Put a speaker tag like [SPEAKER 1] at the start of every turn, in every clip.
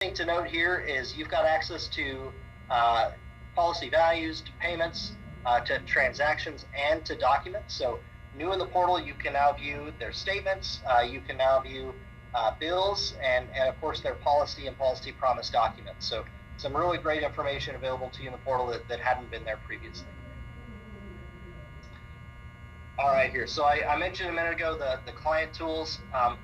[SPEAKER 1] thing to note here is you've got access to uh, policy values, to payments, to transactions, and to documents. So new in the portal, you can now view their statements. You can now view bills and of course their policy and policy promise documents. So some really great information available to you in the portal that hadn't been there previously. All right, here. So I mentioned a minute ago the client tools.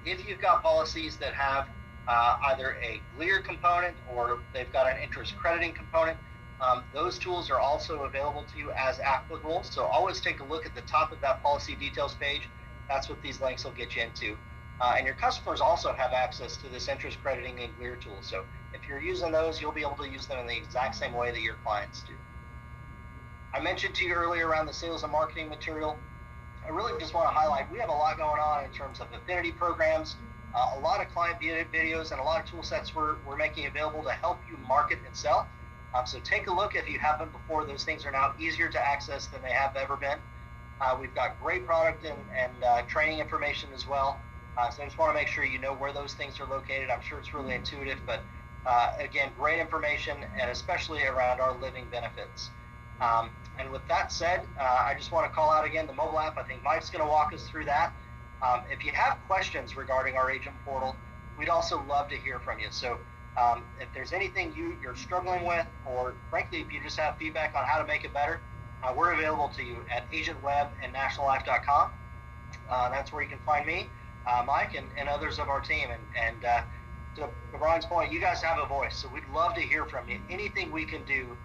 [SPEAKER 1] If you've got policies that have either a GLIER component or they've got an interest crediting component, those tools are also available to you as applicable. So always take a look at the top of that policy details page. That's what these links will get you into. And your customers also have access to this interest crediting and GLIER tool. So if you're using those, you'll be able to use them in the exact same way that your clients do. I mentioned to you earlier around the sales and marketing material. I really just want to highlight, we have a lot going on in terms of affinity programs, a lot of client videos, and a lot of tool sets we're making available to help you market and sell. So take a look if you haven't before. Those things are now easier to access than they have ever been. We've got great product and training information as well. So I just want to make sure you know where those things are located. I'm sure it's really intuitive, but again, great information, and especially around our living benefits. And with that said, I just want to call out again the mobile app. I think Mike's going to walk us through that. If you have questions regarding our agent portal, we'd also love to hear from you. So if there's anything you're struggling with, or frankly, if you just have feedback on how to make it better, we're available to you at agentweb@nationallife.com. That's where you can find me, Mike, and others of our team. And to Brian's point, you guys have a voice, so we'd love to hear from you. Anything we can do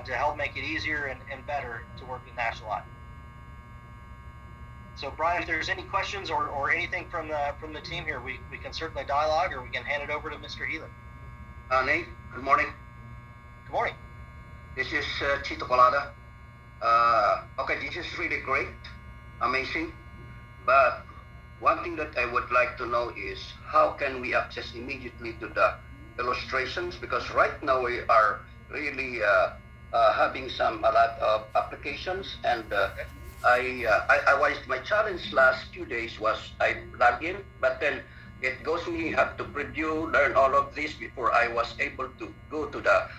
[SPEAKER 1] to help make it easier and better to work with National Life. So Brian, if there's any questions or anything from the team here, we can certainly dialogue, or we can hand it over to Mr. Healy.
[SPEAKER 2] Nate, good morning.
[SPEAKER 1] Good morning.
[SPEAKER 2] This is Chito Colada. Okay, this is really great, amazing. But one thing that I would like to know is how can we access immediately to the illustrations? Because right now we are really having a lot of applications, and my challenge last few days was I log in, but then it goes me have to preview, learn all of this before I was able to go to the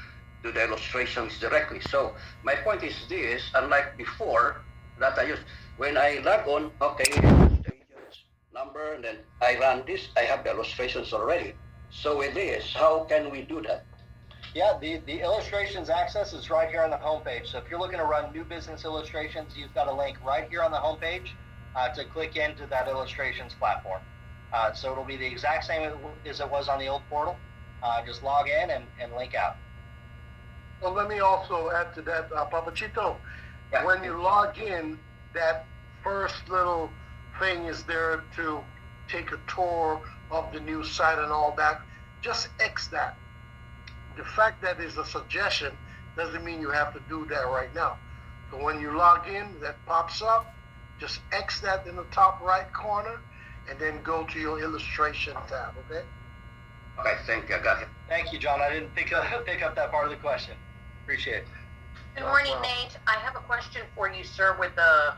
[SPEAKER 2] illustrations directly. So my point is this: unlike before that I used, when I log on, okay, the agent's number, and then I run this, I have the illustrations already. So with this, how can we do that?
[SPEAKER 1] Yeah, the illustrations access is right here on the homepage. So if you're looking to run new business illustrations, you've got a link right here on the homepage to click into that illustrations platform. So it'll be the exact same as it was on the old portal. Just log in and link out.
[SPEAKER 3] Well, let me also add to that, Papachito.
[SPEAKER 1] Yeah.
[SPEAKER 3] When you log in, that first little thing is there to take a tour of the new site and all that. Just X that. The fact that it's a suggestion doesn't mean you have to do that right now. So when you log in, that pops up, just X that in the top right corner, and then go to your illustration tab, okay?
[SPEAKER 2] Okay, thank you, I got it.
[SPEAKER 1] Thank you, John. I didn't pick up that part of the question. Appreciate it.
[SPEAKER 4] Good morning, Nate. I have a question for you, sir, with the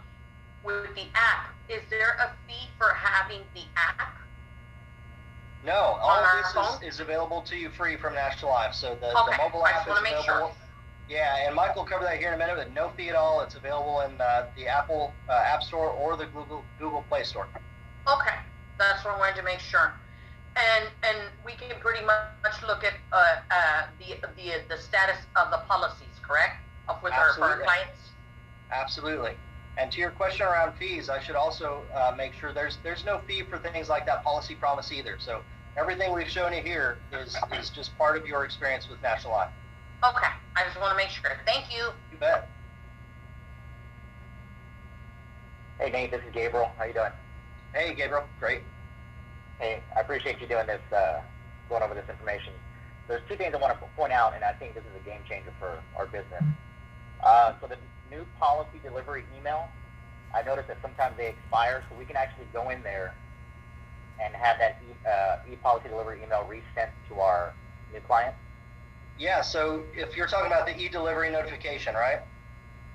[SPEAKER 4] app. Is there a fee for having the app?
[SPEAKER 1] No, all of this is available to you free from National Life. So the mobile app is available.
[SPEAKER 4] Sure.
[SPEAKER 1] Yeah, and Mike will cover that here in a minute, but no fee at all. It's available in the Apple App Store or the Google Play Store.
[SPEAKER 4] Okay, that's what I wanted to make sure. And we can pretty much look at the status of the policies, correct? For our clients.
[SPEAKER 1] Absolutely. And to your question around fees, I should also make sure there's no fee for things like that policy promise either. So everything we've shown you here is just part of your experience with National Life.
[SPEAKER 4] Okay, I just want to make sure. Thank you.
[SPEAKER 1] You bet.
[SPEAKER 5] Hey Nate, this is Gabriel. How you doing?
[SPEAKER 1] Hey Gabriel, great.
[SPEAKER 5] Hey, I appreciate you doing this, going over this information. There's two things I want to point out, and I think this is a game changer for our business. So the new policy delivery email, I noticed that sometimes they expire, so we can actually go in there and have that e-policy delivery email resent to our new client.
[SPEAKER 1] Yeah, so if you're talking about the e-delivery notification, right?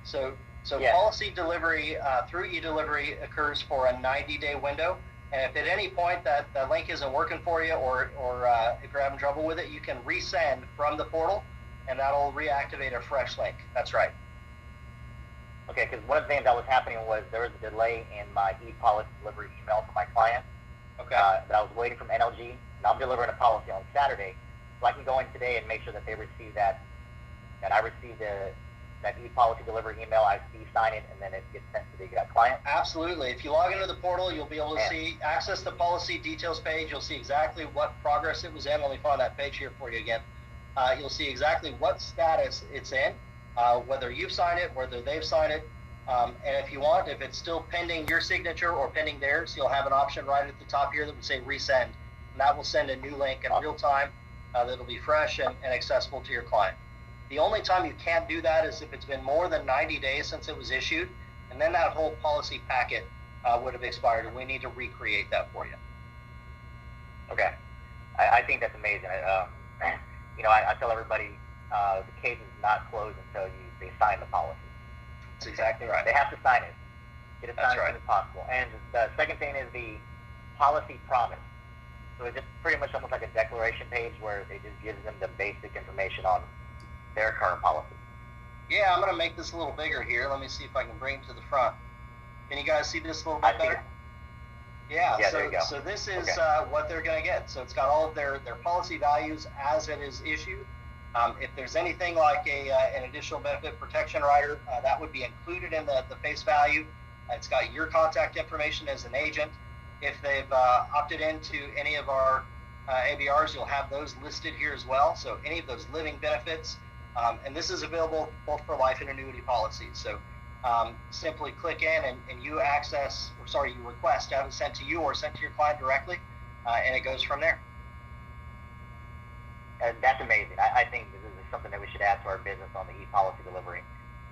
[SPEAKER 1] So
[SPEAKER 5] yes.
[SPEAKER 1] Policy delivery through e-delivery occurs for a 90-day window. And if at any point that link isn't working for you, or if you're having trouble with it, you can resend from the portal, and that'll reactivate a fresh link. That's right.
[SPEAKER 5] Okay, because one of the things that was happening was there was a delay in my e-policy delivery email to my client.
[SPEAKER 1] Okay.
[SPEAKER 5] That I was waiting from NLG, and I'm delivering a policy on Saturday, so I can go in today and make sure that they receive that I received that e-policy delivery email, I sign it, and then it gets sent to the client.
[SPEAKER 1] Absolutely. If you log into the portal, you'll be able to access the policy details page. You'll see exactly what progress it was in. Let me find that page here for you again. You'll see exactly what status it's in, whether you've signed it, whether they've signed it. And if you want, if it's still pending your signature or pending theirs, you'll have an option right at the top here that would say resend. And that will send a new link in real time that'll be fresh and accessible to your client. The only time you can't do that is if it's been more than 90 days since it was issued, and then that whole policy packet would have expired, and we need to recreate that for you.
[SPEAKER 5] Okay. I think that's amazing. I tell everybody the case is not closed until they sign the policy.
[SPEAKER 1] That's exactly right.
[SPEAKER 5] They have to sign it. Get it signed
[SPEAKER 1] That's right.
[SPEAKER 5] as soon as possible. And the second thing is the policy promise. So it's just pretty much almost like a declaration page where it just gives them the basic information on their current policy.
[SPEAKER 1] Yeah, I'm going to make this a little bigger here. Let me see if I can bring it to the front. Can you guys see this a little bit better? Yeah,
[SPEAKER 5] there you go.
[SPEAKER 1] So this is what they're going to get. So it's got all of their policy values as it is issued. If there's anything like an additional benefit protection rider, that would be included in the face value. It's got your contact information as an agent. If they've opted into any of our ABRs, you'll have those listed here as well. So any of those living benefits, and this is available both for life and annuity policies. So simply click in and you request to have it sent to you or sent to your client directly, and it goes from there.
[SPEAKER 5] And that's amazing. I think this is something that we should add to our business on the e-policy delivery,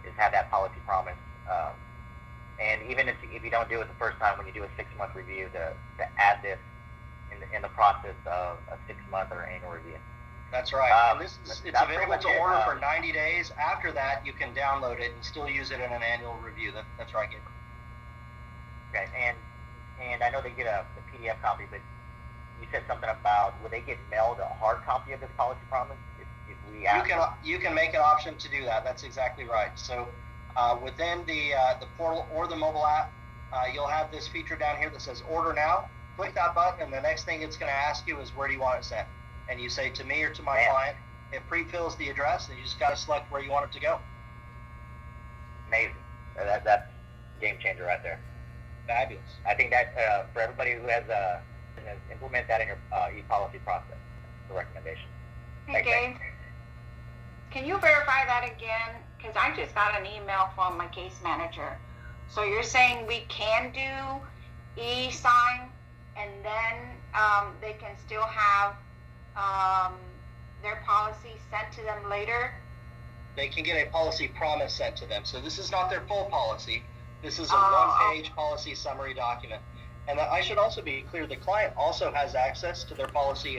[SPEAKER 5] is have that policy promise. And even if you don't do it the first time, when you do a 6-month review, to add this in the process of a 6-month or annual review.
[SPEAKER 1] That's right. And it's available to order for 90 days. After that, you can download it and still use it in an annual review. That's right, Gabriel.
[SPEAKER 5] Okay, and I know they get the PDF copy, but you said something about, will they get mailed a hard copy of this policy promise if we ask?
[SPEAKER 1] You can make an option to do that. That's exactly right. So within the portal or the mobile app, you'll have this feature down here that says Order Now. Click that button, and the next thing it's going to ask you is, where do you want it sent? And you say, to me or to my client. It pre-fills the address, and you just got to select where you want it to go.
[SPEAKER 5] Amazing. That's game changer right there.
[SPEAKER 1] Fabulous.
[SPEAKER 5] I think that for everybody who has implement that in your e-policy process, the recommendation.
[SPEAKER 6] Hey, Gabe, can you verify that again? Because I just got an email from my case manager. So you're saying we can do e-sign, and then they can still have their policy sent to them later?
[SPEAKER 1] They can get a policy promise sent to them. So this is not their full policy. This is a one-page policy summary document. And I should also be clear, the client also has access to their policy